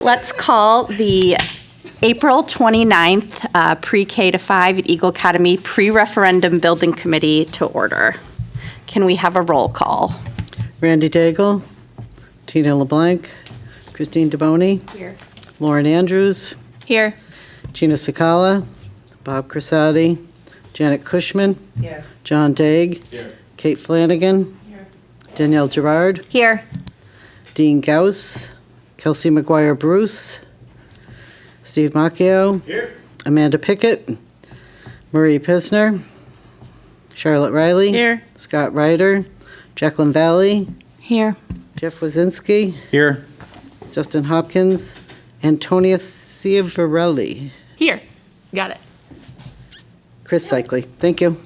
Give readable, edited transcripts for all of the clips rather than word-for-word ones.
Let's call the April 29th Pre-K-5 at Eagle Academy Pre-Referendum Building Committee to order. Can we have a roll call? Randy Daigle, Tina LeBlanc, Christine DeBoni, Here. Lauren Andrews, Here. Gina Sakala, Bob Crisati, Janet Cushman, Here. John Daig, Here. Kate Flanagan, Here. Danielle Gerard, Here. Dean Gauss, Kelsey McGuire Bruce, Steve Macchio, Here. Amanda Pickett, Marie Pisner, Charlotte Riley, Here. Scott Ryder, Jacqueline Valley, Here. Jeff Wazinski, Here. Justin Hopkins, Antonia Ciavarelli, Here. Got it. Chris Cycli. Thank you.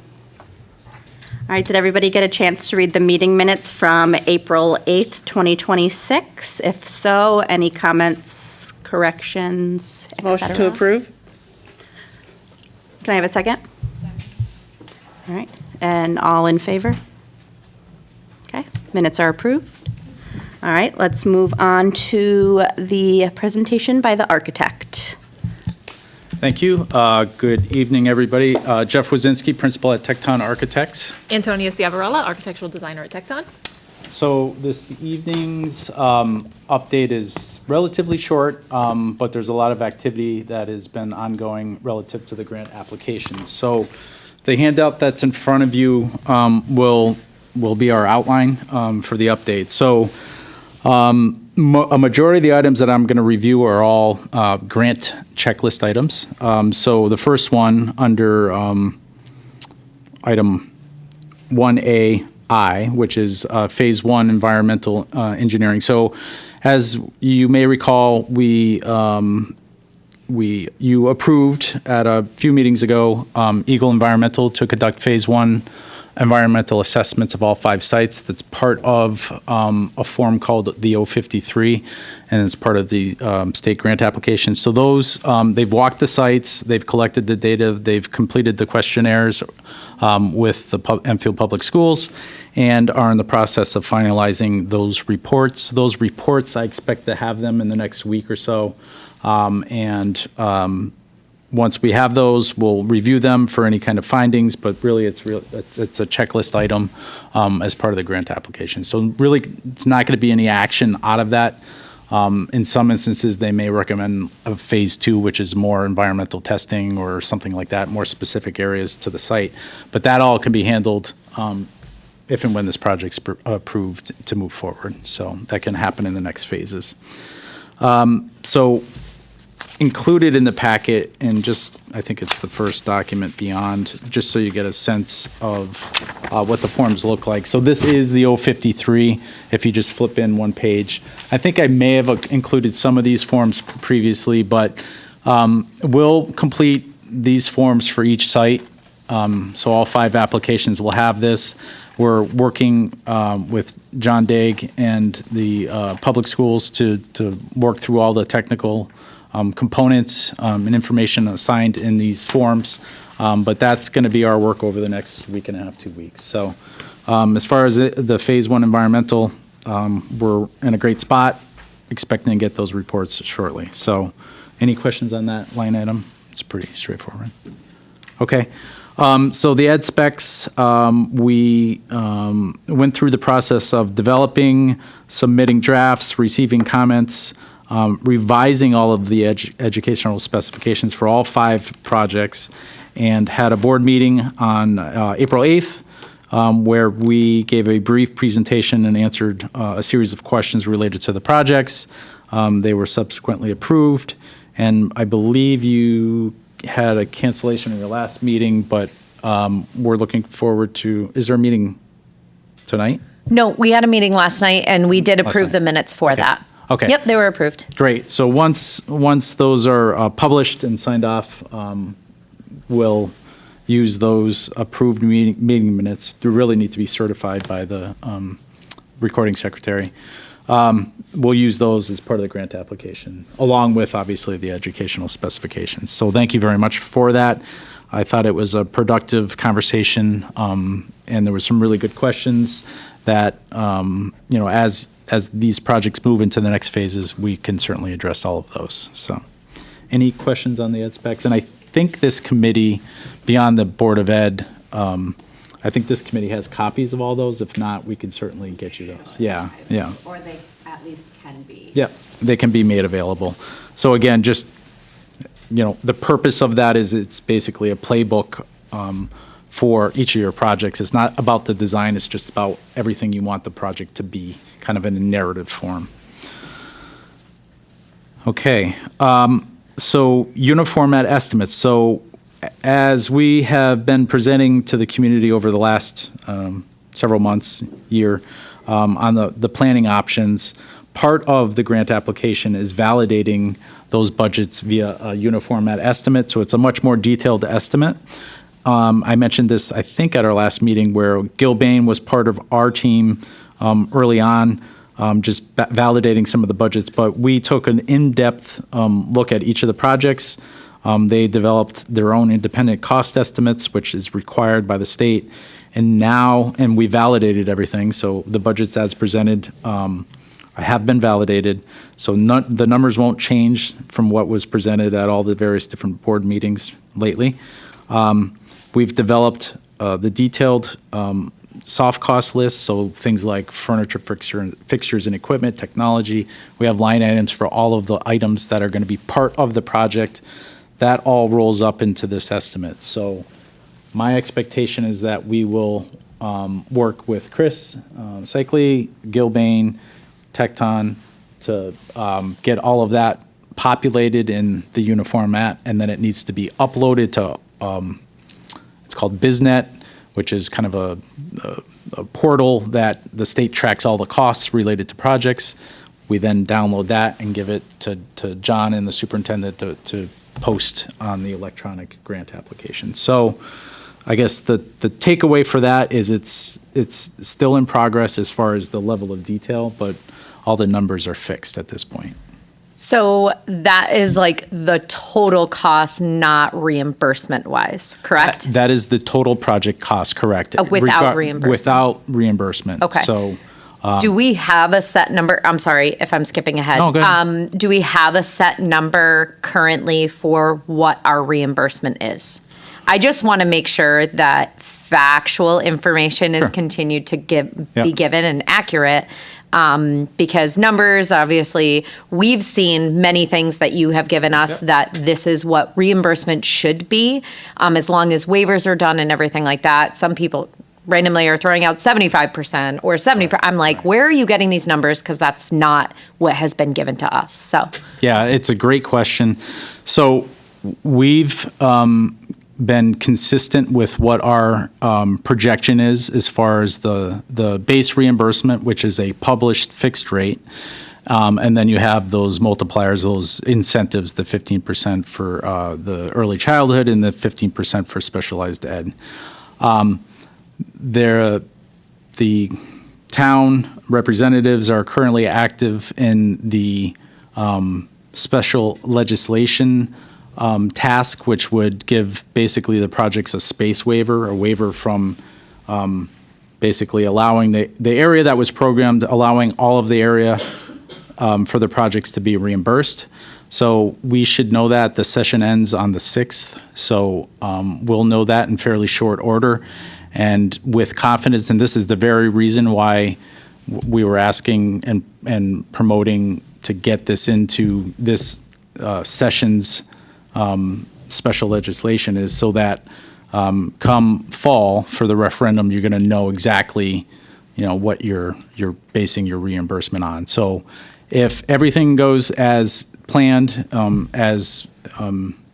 All right, did everybody get a chance to read the meeting minutes from April 8th, 2026? If so, any comments, corrections, et Motion to cetera? approve? Can I have a second? All right, and all in favor? Okay, minutes are approved. All right, let's move on to the presentation by the architect. Thank you. Good evening, everybody. Jeff Wazinski, principal at Tecton Architects. Antonia Ciavarella, architectural designer at Tecton. So this evening's update is relatively short, but there's a lot of activity that has been ongoing relative to the grant applications. So the handout that's in front of you will be our outline for the update. So a majority of the items that I'm going to review are all grant checklist items. So the first one under item 1AI, which is Phase 1 environmental engineering. So as you may recall, you approved at a few meetings ago Eagle Environmental to conduct Phase 1 environmental assessments of all 5 sites. That's part of a form called the 053, and it's part of the state grant application. So those, they've walked the sites, they've collected the data, they've completed the questionnaires with the Enfield Public Schools, and are in the process of finalizing those reports. Those reports, I expect to have them in the next week or so, once we have those, we'll review them for any kind of findings, but really it's a checklist item as part of the grant application. So really, it's not going to be any action out of that. In some instances, they may recommend a Phase 2, which is more environmental testing or something like that, more specific areas to the site. But that all can be handled if and when this project's approved to move forward. So that can happen in the next phases. So included in the packet, and just, I think it's the first document beyond, just so you get a sense of what the forms look like. So this is the 053, if you just flip in one page. I think I may have included some of these forms previously, but we'll complete these forms for each site. So all 5 applications will have this. We're working with John Daig and the public schools to work through all the technical components and information assigned in these forms, but that's going to be our work over the next week and a half, 2 weeks. So as far as the Phase 1 environmental, we're in a great spot, expecting to get those reports shortly. So any questions on that line item? It's pretty straightforward. Okay. So the ed specs, we went through the process of developing, submitting drafts, receiving comments, revising all of the educational specifications for all 5 projects, and had a board meeting on April 8th where we gave a brief presentation and answered a series of questions related to the projects. They were subsequently approved, and I believe you had a cancellation in your last meeting, but we're looking forward to, is there a meeting tonight? No, we had a meeting last night, and we did approve the minutes for that. Okay. Yep, they were approved. Great. So once those are published and signed off, we'll use those approved meeting minutes. They really need to be certified by the recording secretary. We'll use those as part of the grant application, along with, obviously, the educational specifications. So thank you very much for that. I thought it was a productive conversation, and there were some really good questions that, as these projects move into the next phases, we can certainly address all of those. So, any questions on the ed specs? And I think this committee, beyond the Board of Ed, I think this committee has copies of all those. If not, we can certainly get you those. Yeah. Or they at least can be. Yeah, they can be made available. So again, just, the purpose of that is it's basically a playbook for each of your projects. It's not about the design, it's just about everything you want the project to be, kind of in a narrative form. Okay, so uniformat estimates. So as we have been presenting to the community over the last several months, year, on the planning options, part of the grant application is validating those budgets via a uniformat estimate, so it's a much more detailed estimate. I mentioned this, I think, at our last meeting, where Gil Bain was part of our team early on, just validating some of the budgets, but we took an in-depth look at each of the projects. They developed their own independent cost estimates, which is required by the state, and we validated everything, so the budgets as presented have been validated, so the numbers won't change from what was presented at all the various different board meetings lately. We've developed the detailed soft cost lists, so things like furniture, fixtures and equipment, technology. We have line items for all of the items that are going to be part of the project. That all rolls up into this estimate. So my expectation is that we will work with Chris Cycli, Gil Bain, Tecton to get all of that populated in the uniformat, and then it needs to be uploaded to it's called BizNet, which is kind of a portal that the state tracks all the costs related to projects. We then download that and give it to John and the superintendent to post on the electronic grant application. So I guess the takeaway for that is it's still in progress as far as the level of detail, but all the numbers are fixed at this point. So that is like the total cost, not reimbursement wise, correct? That is the total project cost, correct. Without reimbursement? Without reimbursement. Okay. So, Do we have a set number? I'm sorry if I'm skipping ahead. No, go ahead. Do we have a set number currently for what our reimbursement is? I just want to make sure that factual information is Sure. continued to be Yep. given and accurate. Because numbers, obviously, we've seen many things that you have given us that this is what reimbursement should be, as long as waivers are done and everything like that. Some people randomly are throwing out 75% or 70%. I'm like, where are you getting these numbers? Because that's not what has been given to us. So, yeah, it's a great question. So we've been consistent with what our projection is as far as the base reimbursement, which is a published fixed rate. And then you have those multipliers, those incentives, the 15% for the early childhood and the 15% for specialized ed. The town representatives are currently active in the special legislation task, which would give basically the projects a space waiver, a waiver from basically allowing the area that was programmed, allowing all of the area for the projects to be reimbursed. So we should know that. The session ends on the 6th, so we'll know that in fairly short order. And with confidence, and this is the very reason why we were asking and promoting to get this into this session's special legislation, is so that come fall for the referendum, you're going to know exactly, what you're basing your reimbursement on. So if everything goes as planned, as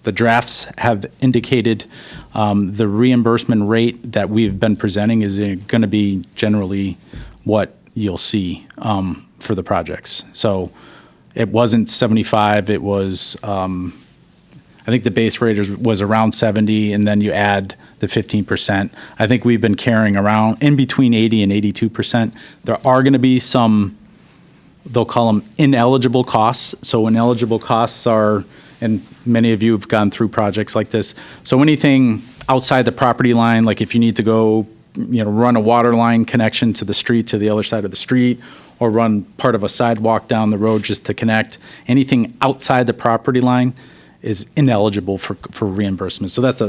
the drafts have indicated, the reimbursement rate that we've been presenting is going to be generally what you'll see for the projects. So it wasn't 75, it was I think the base rate was around 70, and then you add the 15%. I think we've been carrying around in between 80 and 82%. There are going to be some, they'll call them ineligible costs. So ineligible costs are, and many of you have gone through projects like this. So anything outside the property line, like if you need to go run a water line connection to the street, to the other side of the street, or run part of a sidewalk down the road just to connect. Anything outside the property line is ineligible for reimbursement. So that's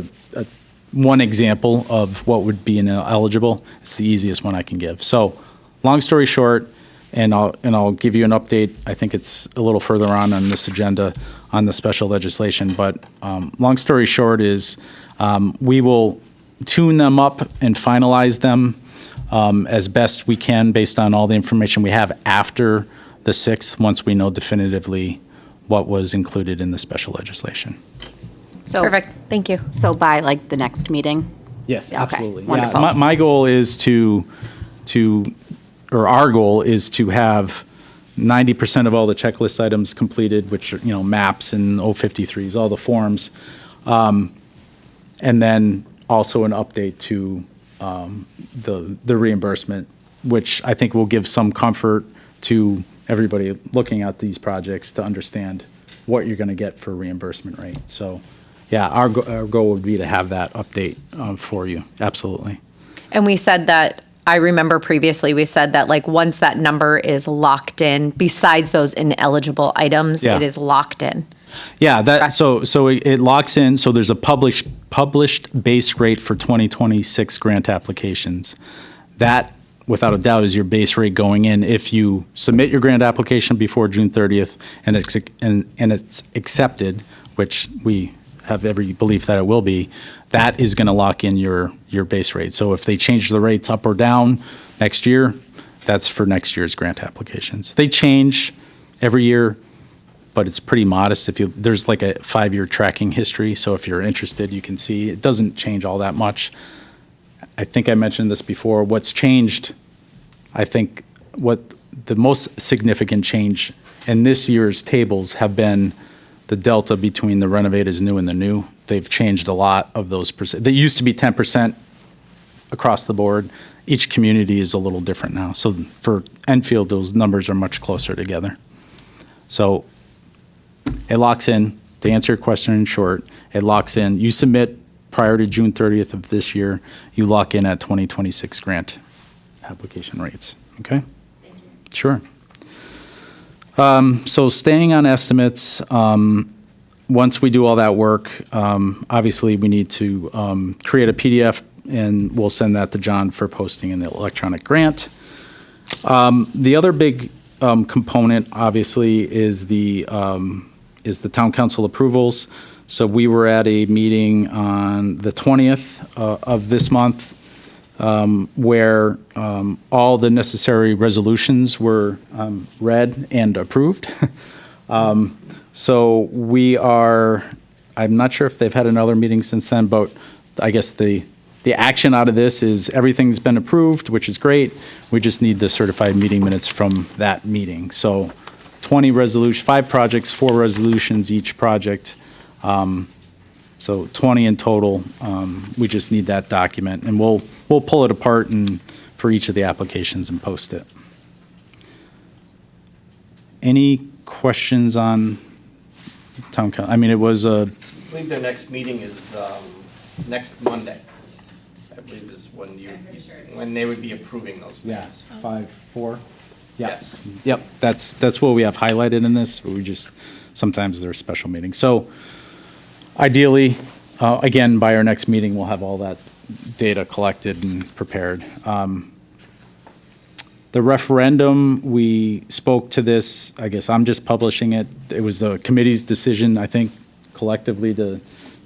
one example of what would be ineligible. It's the easiest one I can give. So long story short, and I'll give you an update. I think it's a little further on this agenda on the special legislation. But long story short is we will tune them up and finalize them as best we can based on all the information we have after the 6th, once we know definitively what was included in the special legislation. So, Perfect, thank you. So by like the next meeting? Yes, Okay, absolutely. wonderful. Yeah, my goal is or our goal is to have 90% of all the checklist items completed, which are, maps and 053s, all the forms. And then also an update to the reimbursement, which I think will give some comfort to everybody looking at these projects to understand what you're going to get for reimbursement rate. So, yeah, our goal would be to have that update for you. Absolutely. And we said that, I remember previously, we said that like once that number is locked in, besides those ineligible items, Yeah. it is locked in. Yeah, so it locks in, so there's a published base rate for 2026 grant applications. That, without a doubt, is your base rate going in. If you submit your grant application before June 30th and it's accepted, which we have every belief that it will be, that is going to lock in your base rate. So if they change the rates up or down next year, that's for next year's grant applications. They change every year, but it's pretty modest. There's like a 5-year tracking history, so if you're interested, you can see. It doesn't change all that much. I think I mentioned this before. What's changed, I think, what the most significant change in this year's tables have been the delta between the renovated new and the new. They've changed a lot of those percent. They used to be 10% across the board. Each community is a little different now. So for Enfield, those numbers are much closer together. So it locks in. To answer your question in short, it locks in. You submit prior to June 30th of this year, you lock in at 2026 grant application rates. Okay? Thank you. Sure. So staying on estimates, once we do all that work, obviously we need to create a PDF, and we'll send that to John for posting in the electronic grant. The other big component, obviously, is the town council approvals. So we were at a meeting on the 20th of this month where all the necessary resolutions were read and approved. So we are, I'm not sure if they've had another meeting since then, but I guess the action out of this is everything's been approved, which is great. We just need the certified meeting minutes from that meeting. So 5 projects, 4 resolutions each project. So 20 in total. We just need that document, and we'll pull it apart and for each of the applications and post it. Any questions on town council? I mean, it was a. I believe their next meeting is next Monday. I believe is when they would be approving those minutes. 5-4. Yes. Yep, that's what we have highlighted in this, but sometimes they're special meetings. So ideally, again, by our next meeting, we'll have all that data collected and prepared. The referendum, we spoke to this, I guess I'm just publishing it. It was the committee's decision, I think, collectively to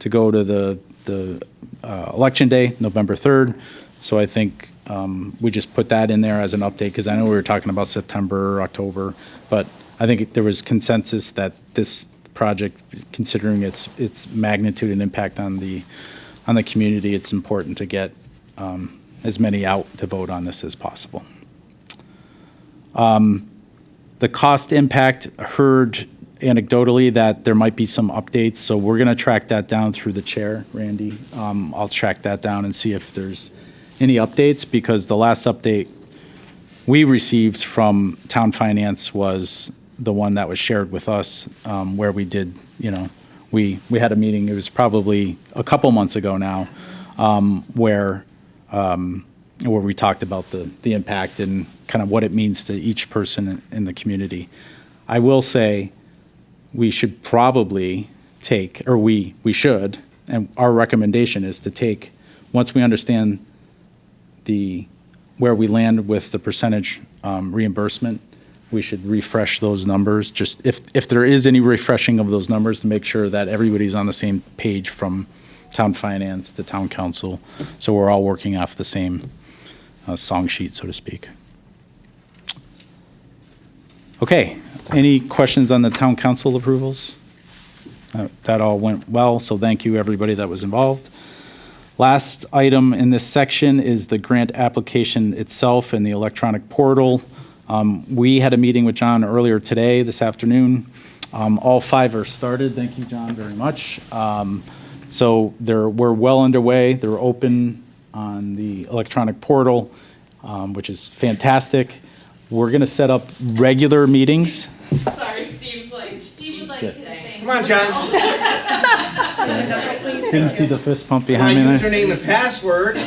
go to the election day, November 3rd. So I think we just put that in there as an update, because I know we were talking about September, October, but I think there was consensus that this project, considering its magnitude and impact on the community, it's important to get as many out to vote on this as possible. The cost impact, heard anecdotally that there might be some updates, so we're going to track that down through the chair, Randy. I'll track that down and see if there's any updates, because the last update we received from town finance was the one that was shared with us, where we did, we had a meeting, it was probably a couple months ago now, where where we talked about the impact and kind of what it means to each person in the community. I will say we should probably take, or we should, and our recommendation is to take, once we understand where we land with the percentage reimbursement, we should refresh those numbers, just if there is any refreshing of those numbers, to make sure that everybody's on the same page from town finance to town council, so we're all working off the same song sheet, so to speak. Okay, any questions on the town council approvals? That all went well, so thank you, everybody that was involved. Last item in this section is the grant application itself and the electronic portal. We had a meeting with John earlier today, this afternoon. All 5 are started. Thank you, John, very much. So we're well underway. They're open on the electronic portal, which is fantastic. We're going to set up regular meetings. Sorry, Steve's like. Steve would like his thing. Come on, John. Didn't see the fist pump My behind me there. username and password.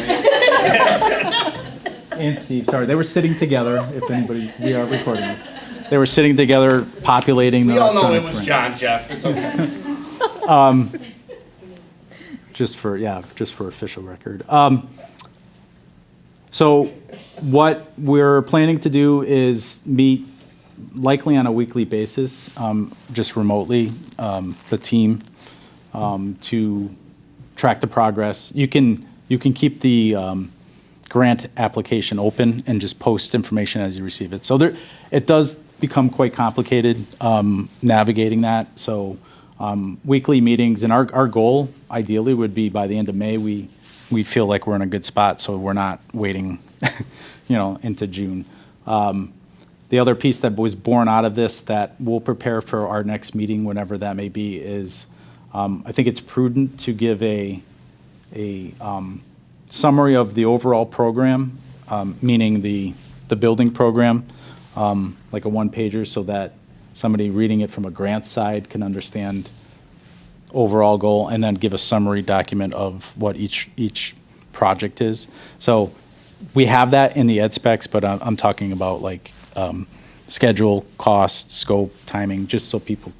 And Steve, sorry, they were sitting together, if anybody, we are recording this. They were sitting together populating the We all know it electronic was print. John, Jeff. It's okay. Just for official record. So what we're planning to do is meet likely on a weekly basis, just remotely, the team, to track the progress. You can keep the grant application open and just post information as you receive it. So it does become quite complicated navigating that. So weekly meetings, and our goal ideally would be by the end of May, we feel like we're in a good spot, so we're not waiting, into June. The other piece that was born out of this that we'll prepare for our next meeting, whenever that may be, is I think it's prudent to give a summary of the overall program, meaning the building program, like a one-pager, so that somebody reading it from a grant side can understand overall goal, and then give a summary document of what each project is. So we have that in the ed specs, but I'm talking about like schedule, cost, scope, timing, just so people,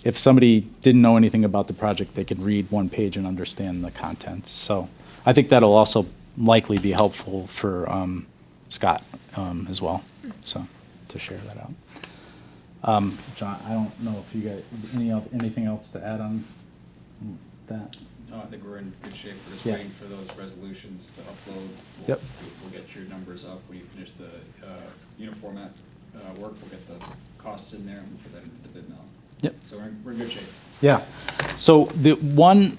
if somebody didn't know anything about the project, they could read one page and understand the contents. So I think that'll also likely be helpful for Scott as well, so to share that out. John, I don't know if you got anything else to add on that? No, I think we're in good shape. We're just Yeah. waiting for those resolutions to upload. Yep. We'll get your numbers up when you finish the uniformat work. We'll get the costs in there and we'll put that into the bid now. Yep. So we're in good shape. Yeah. So the one,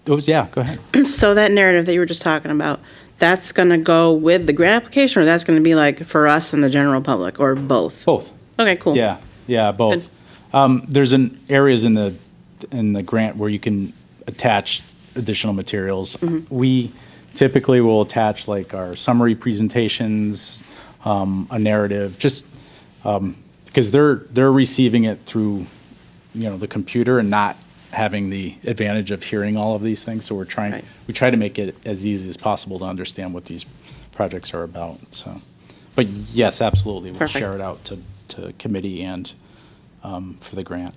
go ahead. So that narrative that you were just talking about, that's gonna go with the grant application, or that's gonna be like for us and the general public, or both? Both. Okay, cool. Yeah, both. There's areas in the grant where you can attach additional materials. We typically will attach like our summary presentations, a narrative, just because they're receiving it through the computer and not having the advantage of hearing all of these things. So Right. we try to make it as easy as possible to understand what these projects are about. So, but yes, absolutely, we'll Perfect. share it out to committee and for the grant.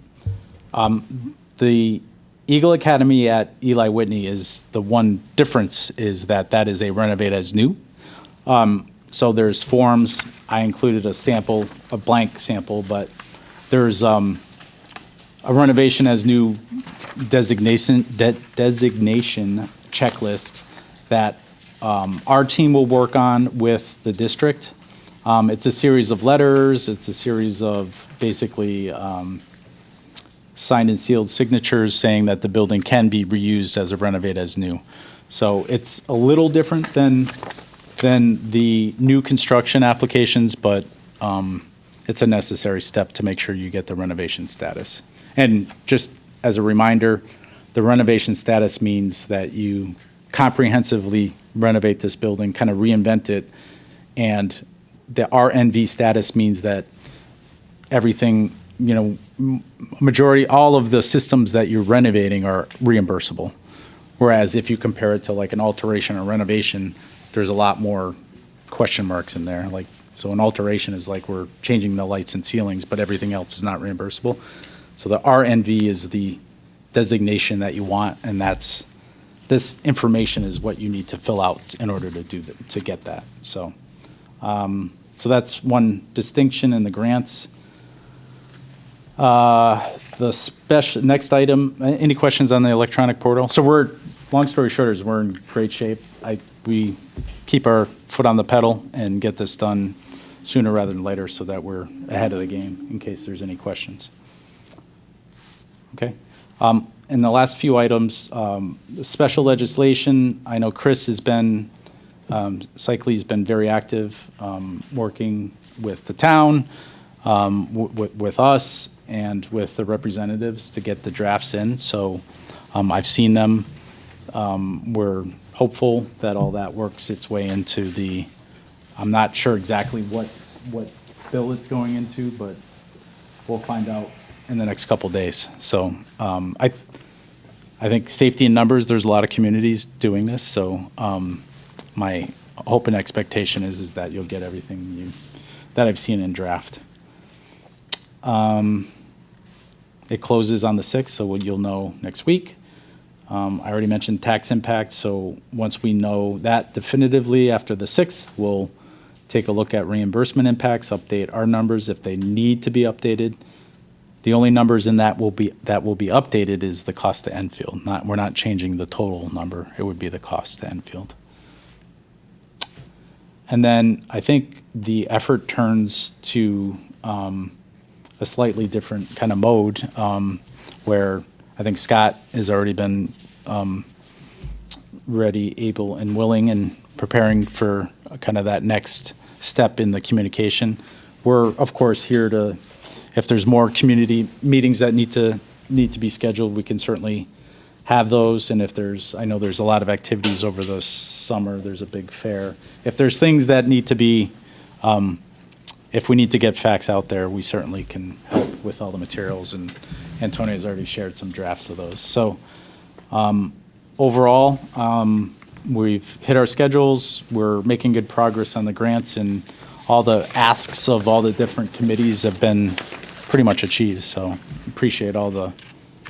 The Eagle Academy at Eli Whitney is the one difference is that is a renovate as new. So there's forms. I included a blank sample, but there's a renovation as new designation checklist that our team will work on with the district. It's a series of letters. It's a series of basically signed and sealed signatures saying that the building can be reused as a renovate as new. So it's a little different than the new construction applications, but it's a necessary step to make sure you get the renovation status. And just as a reminder, the renovation status means that you comprehensively renovate this building, kind of reinvent it, and the RNV status means that everything, majority, all of the systems that you're renovating are reimbursable. Whereas if you compare it to like an alteration or renovation, there's a lot more question marks in there. Like, so an alteration is like we're changing the lights and ceilings, but everything else is not reimbursable. So the RNV is the designation that you want, and this information is what you need to fill out in order to get that. So, so that's one distinction in the grants. Next item, any questions on the electronic portal? So long story short is we're in great shape. We keep our foot on the pedal and get this done sooner rather than later so that we're ahead of the game in case there's any questions. Okay. In the last few items, the special legislation, I know Chris has been, Cycly's been very active, working with the town, with us, and with the representatives to get the drafts in. So I've seen them. We're hopeful that all that works its way into I'm not sure exactly what bill it's going into, but we'll find out in the next couple days. So I think safety in numbers, there's a lot of communities doing this. So my hope and expectation is that you'll get everything that I've seen in draft. It closes on the 6th, so you'll know next week. I already mentioned tax impact, so once we know that definitively after the 6th, we'll take a look at reimbursement impacts, update our numbers if they need to be updated. The only numbers in that will be updated is the cost to Enfield. We're not changing the total number. It would be the cost to Enfield. And then I think the effort turns to a slightly different kind of mode where I think Scott has already been ready, able, and willing and preparing for kind of that next step in the communication. We're, of course, here to, if there's more community meetings that need to be scheduled, we can certainly have those. And if I know there's a lot of activities over the summer, there's a big fair. If there's things that need to be, if we need to get facts out there, we certainly can help with all the materials, and Antonio has already shared some drafts of those. So overall, we've hit our schedules. We're making good progress on the grants, and all the asks of all the different committees have been pretty much achieved. So appreciate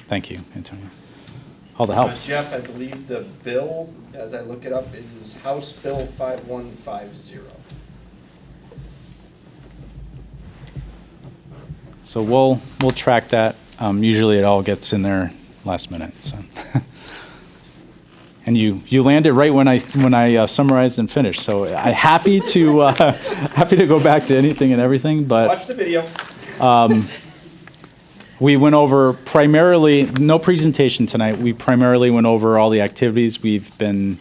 thank you, Antonio, all the help. Jeff, I believe the bill, as I look it up, is House Bill 5150. So we'll track that. Usually it all gets in there last minute. So. And you landed right when I summarized and finished. So I'm happy to go back to anything and everything. But Watch the video. we went over primarily, no presentation tonight. We primarily went over all the activities we've been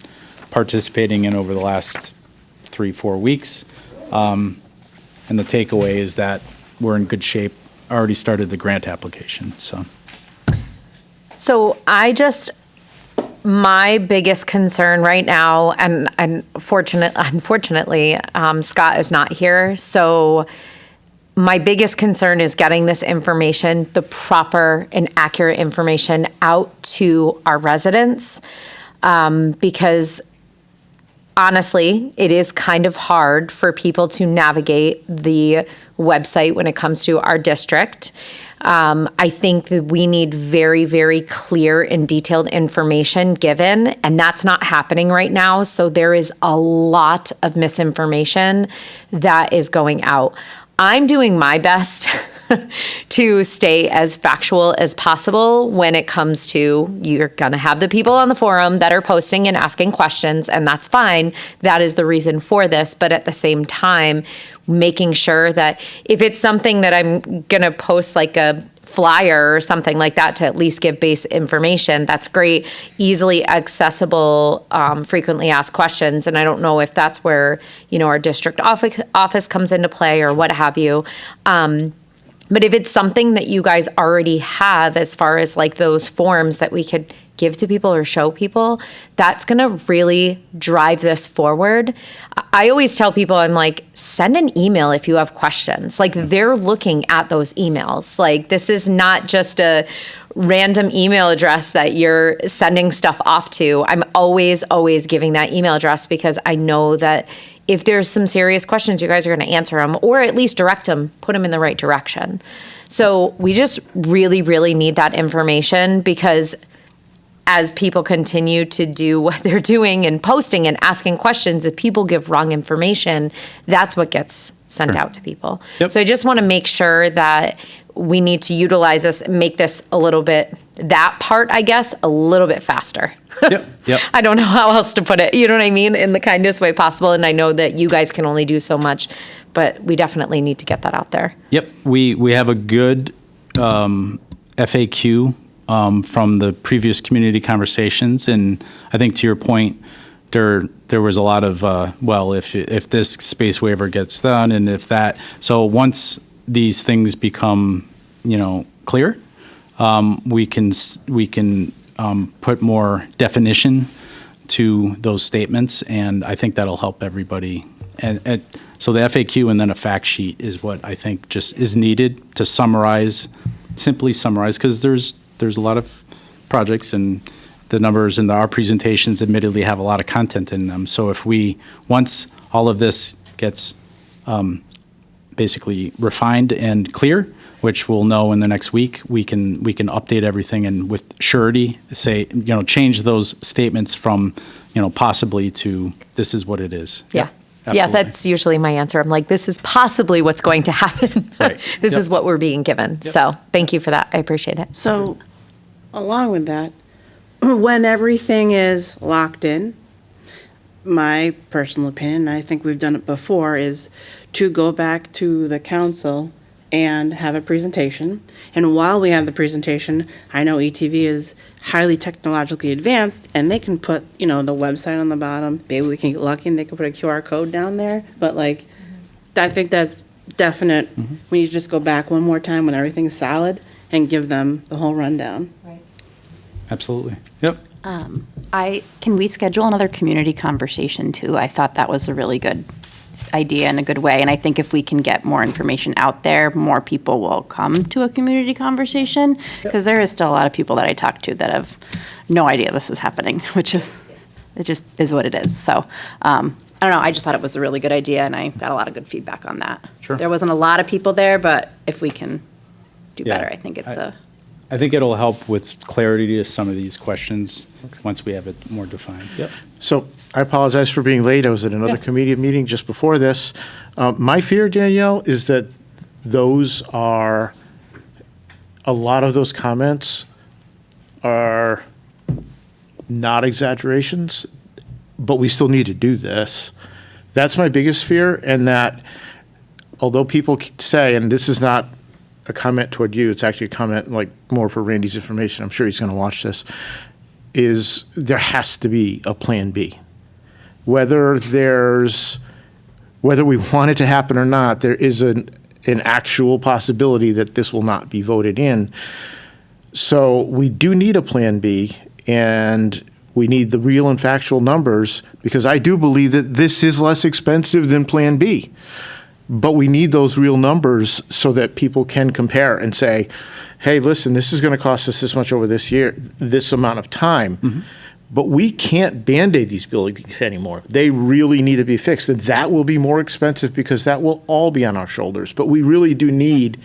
participating in over the last 3-4 weeks. And the takeaway is that we're in good shape. Already started the grant application. So my biggest concern right now, and unfortunately, Scott is not here. So my biggest concern is getting this information, the proper and accurate information, out to our residents, because honestly, it is kind of hard for people to navigate the website when it comes to our district. I think that we need very, very clear and detailed information given, and that's not happening right now. So there is a lot of misinformation that is going out. I'm doing my best to stay as factual as possible when it comes to, you're going to have the people on the forum that are posting and asking questions, and that's fine. That is the reason for this. But at the same time, making sure that if it's something that I'm going to post like a flyer or something like that to at least give base information, that's great. Easily accessible, frequently asked questions. And I don't know if that's where, our district office comes into play or what have you. But if it's something that you guys already have as far as like those forms that we could give to people or show people, that's going to really drive this forward. I always tell people, I'm like, send an email if you have questions. Like, they're looking at those emails. Like, this is not just a random email address that you're sending stuff off to, I'm always giving that email address because I know that if there's some serious questions, you guys are going to answer them or at least direct them, put them in the right direction. So we just really, really need that information because as people continue to do what they're doing and posting and asking questions, if people give wrong information, that's what gets sent out to people. Yep. So I just want to make sure that we need to utilize this, make this a little bit, that part, I guess, a little bit faster. Yep. I don't know how else to put it. You know what I mean? In the kindest way possible. And I know that you guys can only do so much, but we definitely need to get that out there. Yep, we have a good FAQ from the previous community conversations, and I think to your point, there was a lot of well, if this space waiver gets done, and if that. So once these things become clear, we can put more definition to those statements, and I think that'll help everybody. And so the FAQ and then a fact sheet is what I think just is needed to simply summarize, because there's a lot of projects and the numbers in our presentations admittedly have a lot of content in them. So if once all of this gets basically refined and clear, which we'll know in the next week, we can update everything and with surety say, change those statements from, possibly to this is what it is. Yeah. Absolutely. Yeah, that's usually my answer. I'm like, this is possibly what's going to happen. Right. This Yep. is what we're being given. So thank you for that. I appreciate it. So, along with that, when everything is locked in, my personal opinion, and I think we've done it before, is to go back to the council and have a presentation. And while we have the presentation, I know ETV is highly technologically advanced, and they can put, the website on the bottom. Maybe we can get lucky and they can put a QR code down there. But I think that's definite. We need to just go back one more time when everything's solid and give them the whole rundown. Absolutely. Yep. Can we schedule another community conversation too? I thought that was a really good idea and a good way. And I think if we can get more information out there, more people will come to a community conversation. Because there is still a lot of people that I talk to that have no idea this is happening, it just is what it is. So, I don't know, I just thought it was a really good idea and I got a lot of good feedback on that. Sure. There wasn't a lot of people there, but if we can do Yeah. better, I think I think it'll help with clarity to some of these questions once we have it more defined. Yep. So I apologize for being late. I was at another committee meeting just before this. My fear, Danielle, is that a lot of those comments are not exaggerations, but we still need to do this. That's my biggest fear, and that although people say, and this is not a comment toward you, it's actually a comment more for Randy's information, I'm sure he's going to watch this, is there has to be a plan B. Whether we want it to happen or not, there is an actual possibility that this will not be voted in. So we do need a plan B, and we need the real and factual numbers, because I do believe that this is less expensive than plan B. But we need those real numbers so that people can compare and say, hey, listen, this is going to cost us this much over this year, this amount of time. Mm-hmm. But we can't Band-Aid these buildings anymore. They really need to be fixed. And that will be more expensive because that will all be on our shoulders. But we really do need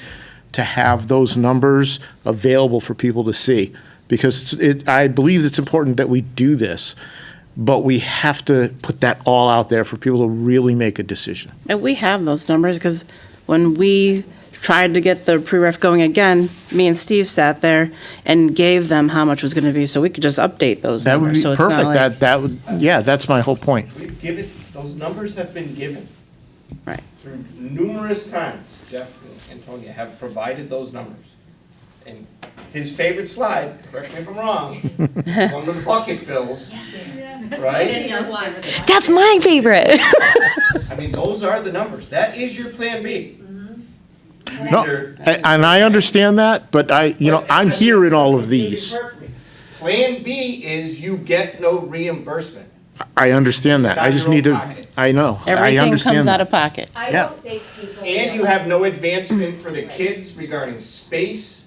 to have those numbers available for people to see. Because I believe it's important that we do this. But we have to put that all out there for people to really make a decision. And we have those numbers because when we tried to get the pre-ref going again, me and Steve sat there and gave them how much was going to be, so we could just update those That would numbers. be So it's not perfect. like- That's my whole point. We've given, those numbers have been given Right. through numerous times. Jeff and Antonia have provided those numbers. And his favorite slide, correct me if I'm wrong, one of the bucket fills, right? That's my favorite. I mean, those are the numbers. That is your plan B. No, and I understand that, but I'm here in all of these. Plan B is you get no reimbursement. I understand that. I just need to, I know. I Everything understand comes out that. of pocket. Yeah. And you have no advancement for the kids regarding space,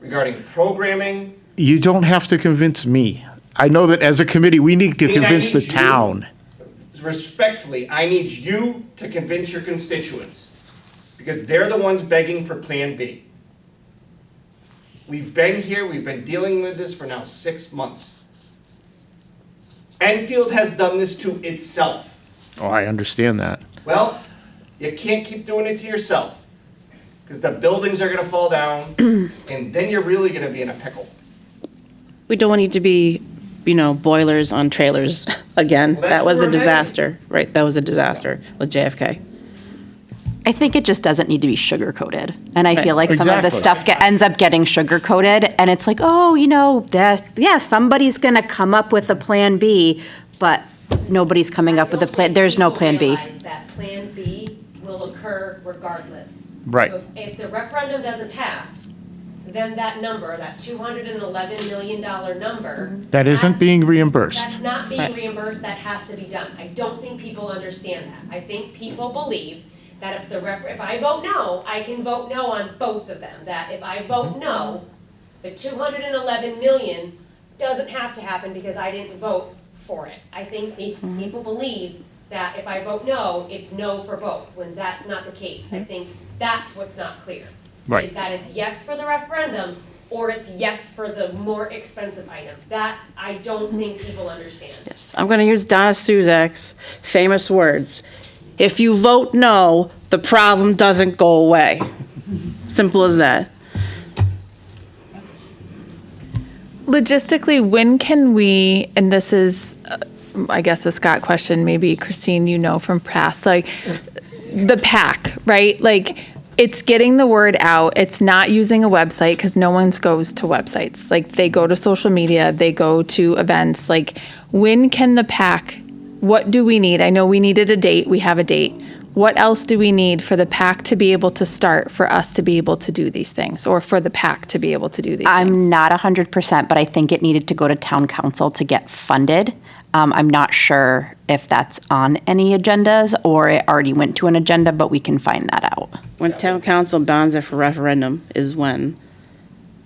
regarding programming. You don't have to convince me. I know that as a committee, we need to Dean, I convince the need you. town. Respectfully, I need you to convince your constituents, because they're the ones begging for Plan B. We've been here, we've been dealing with this for now 6 months. Enfield has done this to itself. Oh, I understand that. Well, you can't keep doing it to yourself, because the buildings are gonna fall down, and then you're really gonna be in a pickle. We don't need to be, boilers on trailers again. Well, that's That was where a we're headed. disaster, right? That was a disaster with JFK. I think it just doesn't need to be sugar-coated. And I feel like some of the Exactly. stuff ends up getting sugar-coated, and it's like, oh, somebody's going to come up with a Plan B, but nobody's coming up with a plan. There's no Plan B. Realize that Plan B will occur regardless. Right. So if the referendum doesn't pass, then that number, that $211 million number. That isn't has- being That's reimbursed. not being reimbursed, that has to be done. I don't think people understand that. I think people believe that if I vote no, I can vote no on both of them. That if I vote no, the 211 million doesn't have to happen because I didn't vote for it. I think people believe that if I vote no, it's no for both, when that's not the case. I think that's what's not clear. Right. Is that it's yes for the referendum, or it's yes for the more expensive item. That I don't think people understand. Yes, I'm going to use Donna Suzak's famous words. If you vote no, the problem doesn't go away. Simple as that. Logistically, when can we, and this is, I guess, a Scott question, maybe Christine, from past, like the PAC, right? Like, it's getting the word out. It's not using a website because no one goes to websites. Like, they go to social media, they go to events. Like, when can the PAC, what do we need? I know we needed a date. We have a date. What else do we need for the PAC to be able to start, for us to be able to do these things, or for the PAC to be able to do these things? I'm not 100%, but I think it needed to go to town council to get funded. I'm not sure if that's on any agendas or it already went to an agenda, but we can find that out. When town council bonds it for referendum is when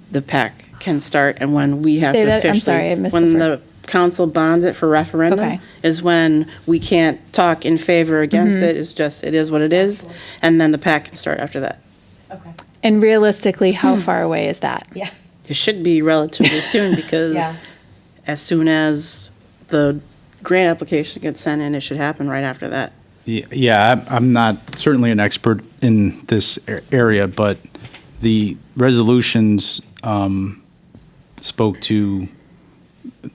the PAC can start and when we have Say to that- I'm officially. sorry, I missed the When first- the council bonds it for referendum Okay. is when we can't talk in favor or against Mm-hmm. it. It's just, it is what it is. And then the PAC can start after that. And realistically, how far away is that? Yeah. It should be relatively soon because as soon as the grant application gets sent in, it should happen right after that. Yeah, I'm not certainly an expert in this area, but the resolutions spoke to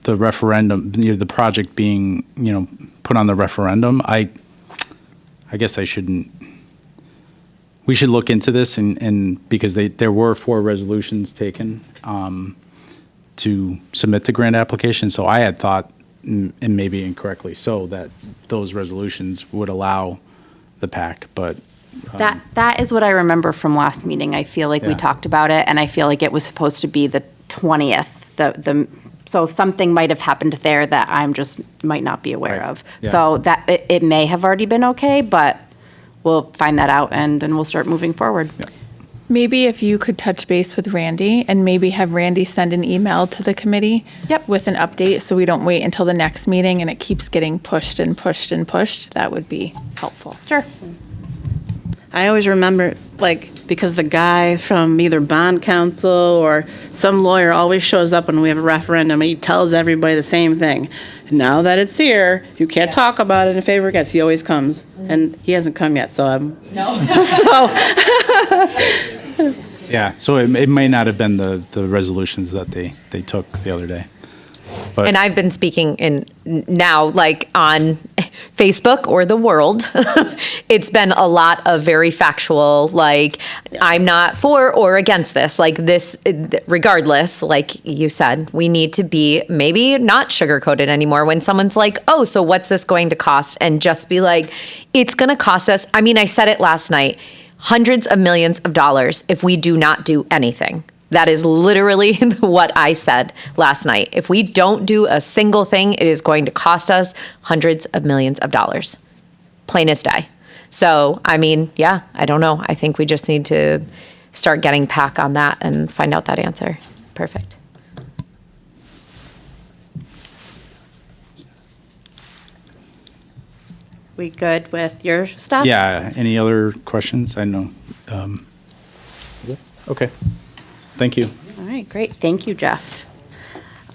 the referendum, the project being, put on the referendum. I guess I shouldn't. We should look into this and because there were 4 resolutions taken to submit the grant application. So I had thought, and maybe incorrectly so, that those resolutions would allow the PAC, but That is what I remember from last meeting. I feel like we Yeah. talked about it, and I feel like it was supposed to be the 20th. So something might have happened there that I'm just might not be aware Right. of. Yeah. So that it may have already been okay, but we'll find that out and then we'll start moving forward. Maybe if you could touch base with Randy and maybe have Randy send an email to the committee. Yep. With an update, so we don't wait until the next meeting and it keeps getting pushed and pushed and pushed. That would be helpful. Sure. I always remember, because the guy from either bond council or some lawyer always shows up when we have a referendum and he tells everybody the same thing. Now that it's here, you can't talk about it in favor or against. He always comes, and he hasn't come yet, so I'm. No. yeah. So it may not have been the resolutions that they took the other day. But And I've been speaking now, on Facebook or the world. It's been a lot of very factual, I'm not for or against this. Regardless, like you said, we need to be maybe not sugarcoated anymore when someone's like, oh, so what's this going to cost? And just be like, it's going to cost us. I mean, I said it last night, hundreds of millions of dollars if we do not do anything. That is literally what I said last night. If we don't do a single thing, it is going to cost us hundreds of millions of dollars. Plain as day. So, I mean, I don't know. I think we just need to start getting PAC on that and find out that answer. Perfect. We good with your stuff? Yeah, any other questions? I know. Okay, thank you. All right, great. Thank you, Jeff.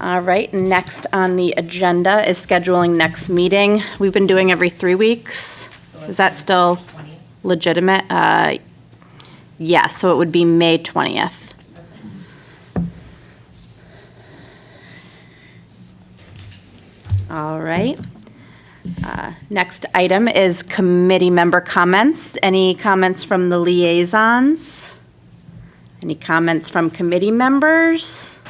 All right, next on the agenda is scheduling next meeting. We've been doing every 3 weeks. Is that still legitimate? Yes, so it would be May 20th. All right. Next item is committee member comments. Any comments from the liaisons? Any comments from committee members?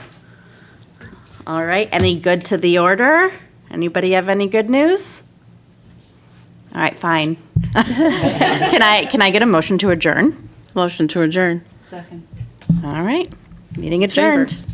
All right, any good to the order? Anybody have any good news? All right, fine. Can I get a motion to adjourn? Motion to adjourn. All right, meeting adjourned. Favor.